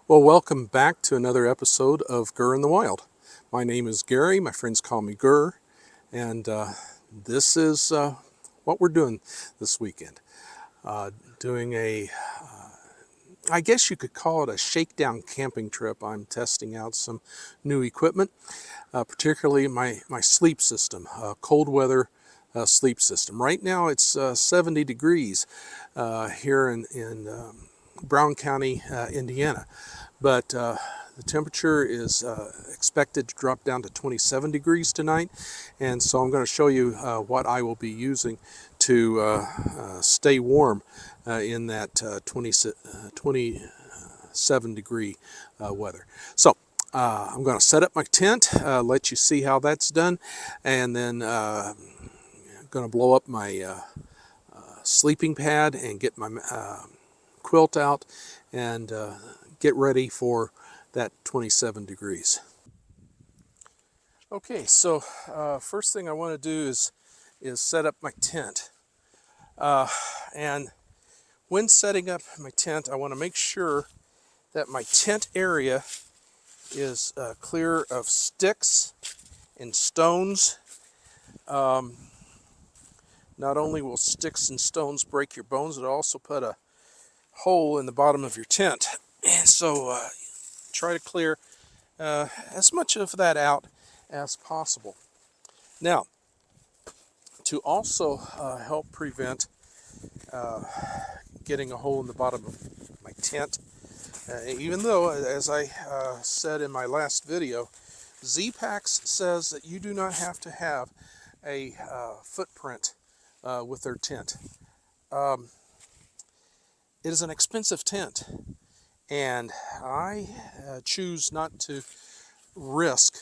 Well, welcome back to another episode of Gur in the Wild. My name is Gary. My friends call me Gur, and this is what we're doing this weekend. Doing I guess you could call it a shakedown camping trip. I'm testing out some new equipment, particularly my sleep system, cold weather sleep system. Right now it's 70 degrees here in Brown County, Indiana. But the temperature is expected to drop down to 27 degrees tonight, and so I'm going to show you what I will be using to stay warm in that 27 degree weather. So I'm going to set up my tent, let you see how that's done, and then I'm going to blow up my sleeping pad and get my quilt out and get ready for that 27 degrees. Okay, so first thing I want to do is set up my tent. And when setting up my tent, I want to make sure that my tent area is clear of sticks and stones. Not only will sticks and stones break your bones, it'll also put a hole in the bottom of your tent. And so try to clear as much of that out as possible. Now, to also help prevent getting a hole in the bottom of my tent, even though, as I said in my last video, Z-Packs says that you do not have to have a footprint with their tent. It is an expensive tent, and I choose not to risk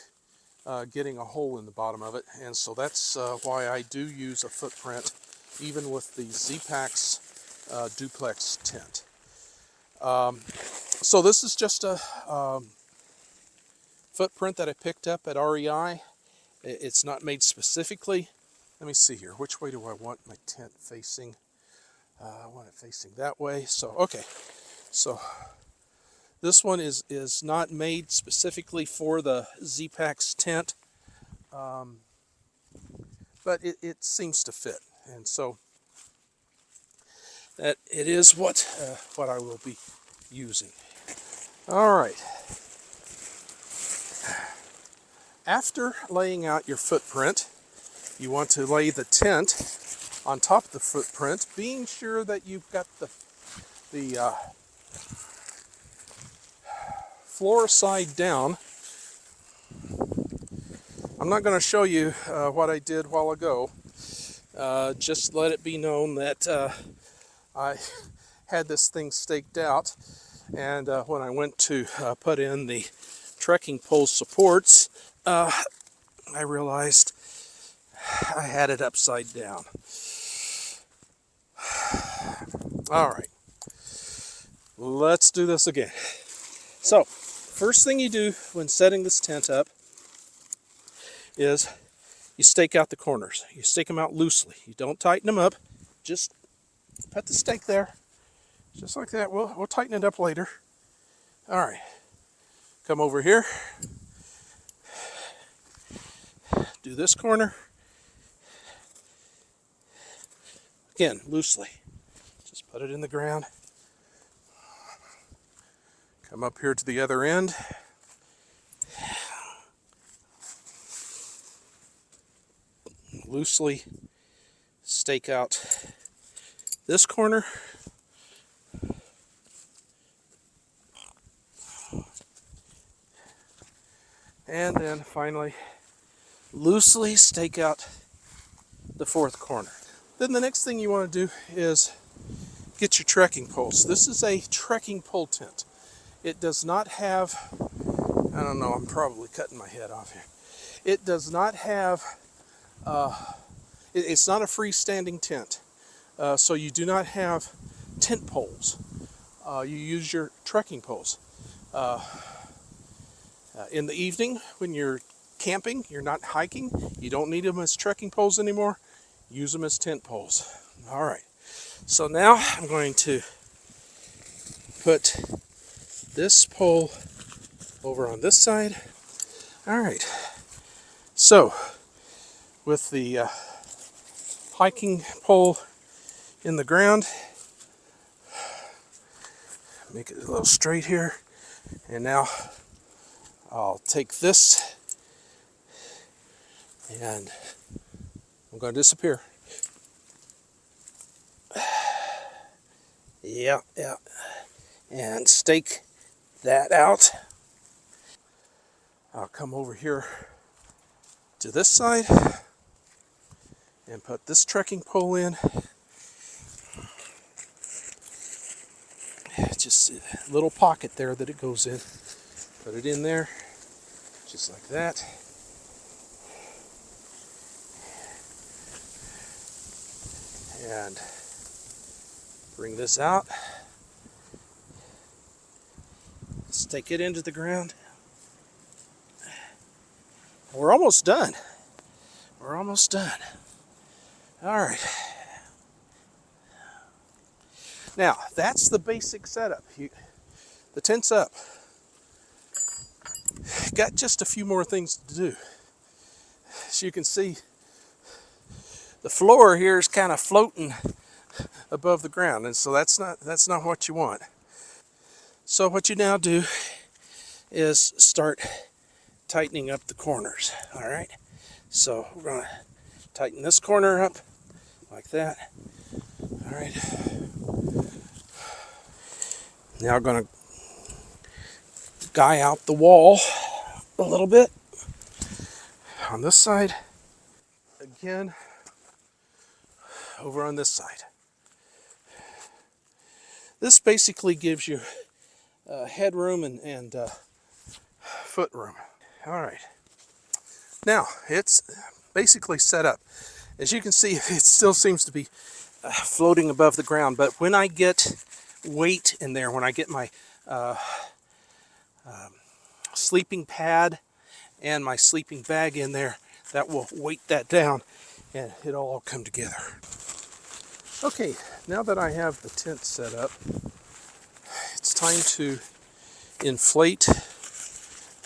getting a hole in the bottom of it, and so that's why I do use a footprint even with the Z-Packs duplex tent. So this is just a footprint that I picked up at REI. It's not made specifically. Let me see here, which way do I want my tent facing? I want it facing that way. So okay, so this one is not made specifically for the Z-Packs tent, but it seems to fit, and so that it is what I will be using. All right. After laying out your footprint, you want to lay the tent on top of the footprint, being sure that you've got the floor side down. I'm not going to show you what I did a while ago. Just let it be known that I had this thing staked out, and when I went to put in the trekking pole supports, I realized I had it upside down. All right, let's do this again. So, first thing you do when setting this tent up is you stake out the corners. You stake them out loosely. You don't tighten them up. Just put the stake there, just like that. We'll tighten it up later. All right, come over here. Do this corner. Again, loosely. Just put it in the ground. Come up here to the other end. Loosely stake out this corner. And then finally, loosely stake out the fourth corner. Then the next thing you want to do is get your trekking poles. This is a trekking pole tent. It does not have, I don't know, I'm probably cutting my head off here. It does not have, it's not a freestanding tent. So you do not have tent poles. You use your trekking poles. In the evening, when you're camping, you're not hiking, you don't need them as trekking poles anymore. Use them as tent poles. All right. So now I'm going to put this pole over on this side. All right, so with the hiking pole in the ground, make it a little straight here, and now I'll take this and I'm going to disappear. Yeah, and stake that out. I'll come over here to this side and put this trekking pole in. Just a little pocket there that it goes in. Put it in there, just like that. And bring this out. Stake it into the ground. We're almost done. We're almost done. All right. Now, that's the basic setup. The tent's up. Got just a few more things to do. As you can see, the floor here is kind of floating above the ground, and so that's not what you want. So what you now do is start tightening up the corners. All right. So we're going to tighten this corner up like that. All right. Now we're going to guy out the wall a little bit on this side. Again, over on this side. This basically gives you headroom and foot room. All right. Now it's basically set up. As you can see, it still seems to be floating above the ground, but when I get weight in there, when I get my sleeping pad and my sleeping bag in there, that will weight that down and it'll all come together. Okay, now that I have the tent set up, it's time to inflate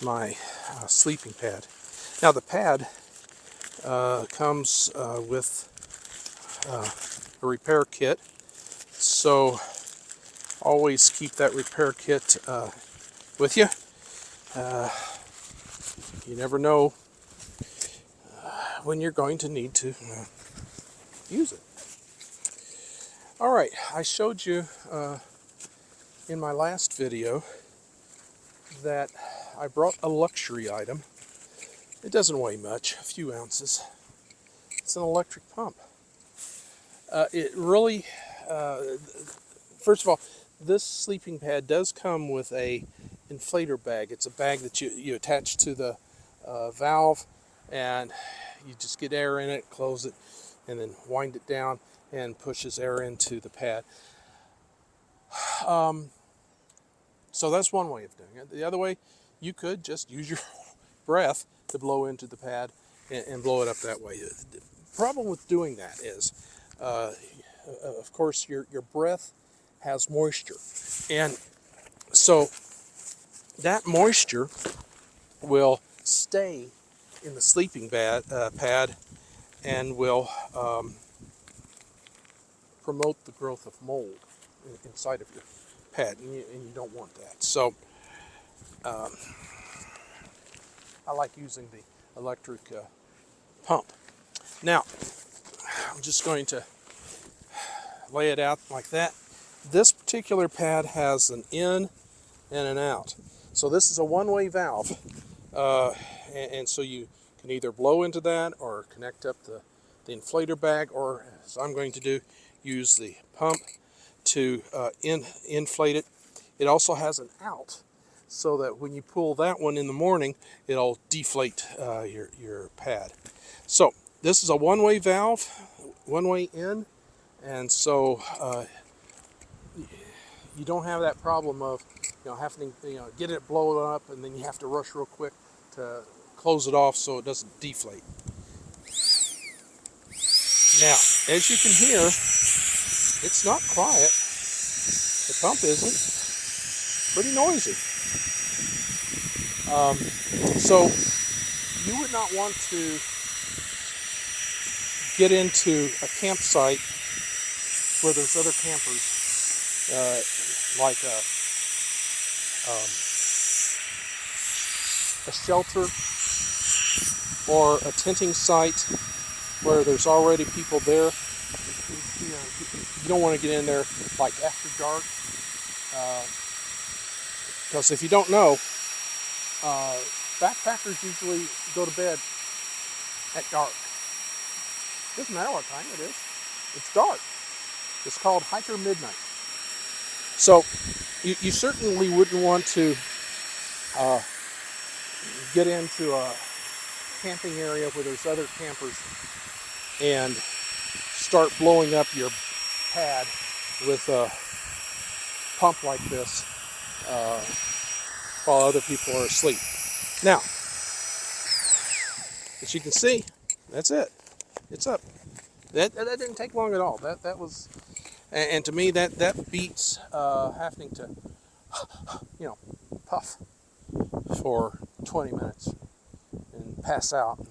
my sleeping pad. Now the pad comes with a repair kit, so always keep that repair kit with you. You never know when you're going to need to use it. All right, I showed you in my last video that I brought a luxury item. It doesn't weigh much, a few ounces. It's an electric pump. It really, first of all, this sleeping pad does come with a inflator bag. It's a bag that you attach to the valve, and you just get air in it, close it, and then wind it down and pushes air into the pad. So that's one way of doing it. The other way, you could just use your breath to blow into the pad and blow it up that way. The problem with doing that is, of course, your breath has moisture, and so that moisture will stay in the sleeping pad and will promote the growth of mold inside of your pad, and you don't want that. So I like using the electric pump. Now I'm just going to lay it out like that. This particular pad has an in and an out. So this is a one-way valve, and so you can either blow into that or connect up the inflator bag, or, as I'm going to do, use the pump to inflate it. It also has an out, so that when you pull that one in the morning, it'll deflate your pad. So this is a one-way valve, one-way in, and so you don't have that problem of having to get it blown up and then you have to rush real quick to close it off so it doesn't deflate. Now, as you can hear, it's not quiet. The pump isn't. pretty noisy. So you would not want to get into a campsite where there's other campers, like a shelter or a tenting site where there's already people there. You don't want to get in there like after dark, because if you don't know, backpackers usually go to bed at dark. Doesn't matter what time it is. It's dark. It's called hiker midnight. So you certainly wouldn't want to get into a camping area where there's other campers and start blowing up your pad with a pump like this while other people are asleep. Now, as you can see, that's it. It's up. That didn't take long at all. That was, and to me that beats having to, puff for 20 minutes and pass out. And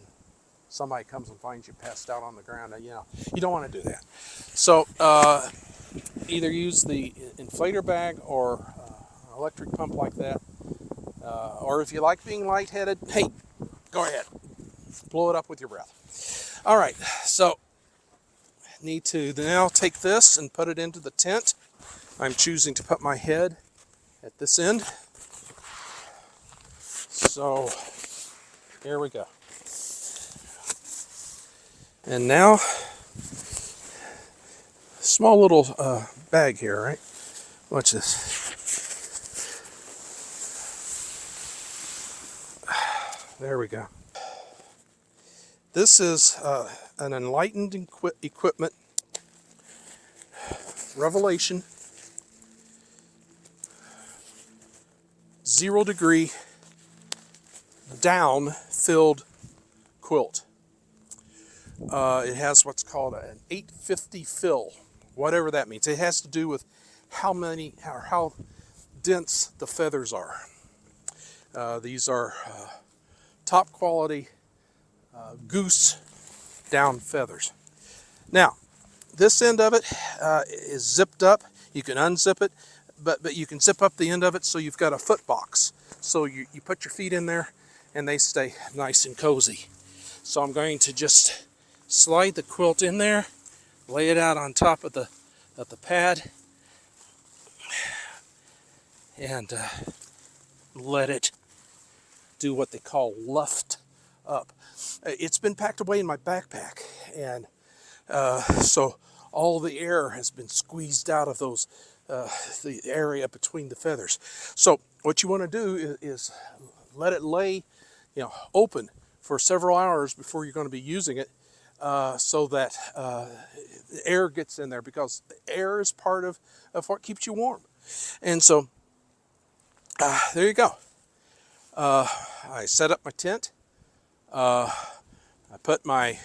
somebody comes and finds you passed out on the ground. You don't want to do that. So either use the inflator bag or an electric pump like that, or if you like being lightheaded, hey, go ahead, blow it up with your breath. All right, so need to now take this and put it into the tent. I'm choosing to put my head at this end. So here we go. And now, small little bag here, right? Watch this. There we go. This is an Enlightened Equipment Revelation 0 degree down filled quilt. It has what's called an 850 fill, whatever that means. It has to do with how dense the feathers are. These are top quality goose down feathers. Now, this end of it is zipped up. You can unzip it, but you can zip up the end of it so you've got a foot box. So you put your feet in there and they stay nice and cozy. So I'm going to just slide the quilt in there, lay it out on top of the pad, and let it do what they call luft up. It's been packed away in my backpack, and so all the air has been squeezed out of those the area between the feathers. So what you want to do is let it lay, open for several hours before you're going to be using it, so that the air gets in there, because the air is part of what keeps you warm. And so there you go. I set up my tent. I put my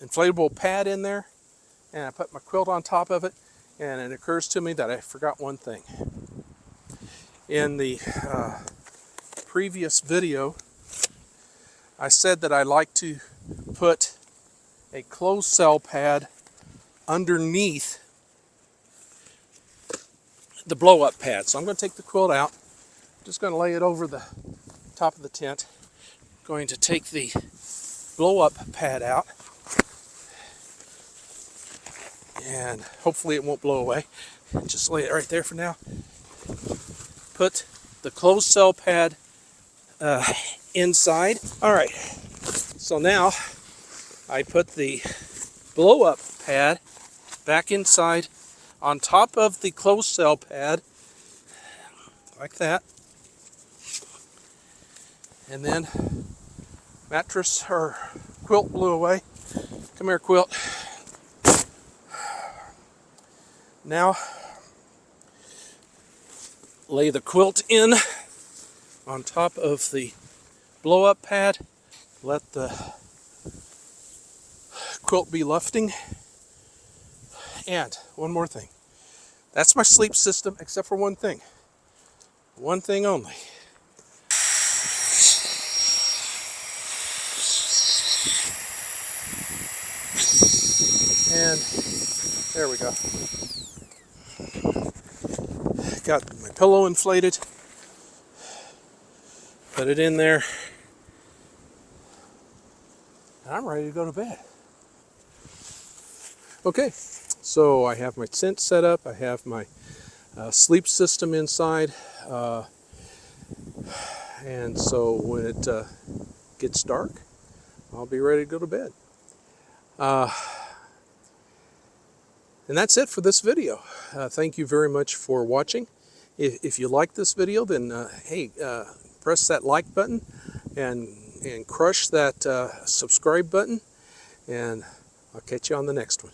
inflatable pad in there, and I put my quilt on top of it, and it occurs to me that I forgot one thing. In the previous video, I said that I like to put a closed cell pad underneath the blow-up pad. So I'm going to take the quilt out. I'm just going to lay it over the top of the tent. I'm going to take the blow-up pad out, and hopefully it won't blow away. Just lay it right there for now. Put the closed cell pad inside. All right, so now I put the blow-up pad back inside on top of the closed cell pad, like that. And then mattress or quilt blew away. Come here, quilt. Now lay the quilt in on top of the blow-up pad. Let the quilt be lufting. And one more thing. That's my sleep system, except for one thing. One thing only. And there we go. Got my pillow inflated. Put it in there. And I'm ready to go to bed. Okay, so I have my tent set up. I have my sleep system inside. And so when it gets dark, I'll be ready to go to bed. And that's it for this video. Thank you very much for watching. If you like this video, then hey, press that like button and crush that subscribe button, and I'll catch you on the next one.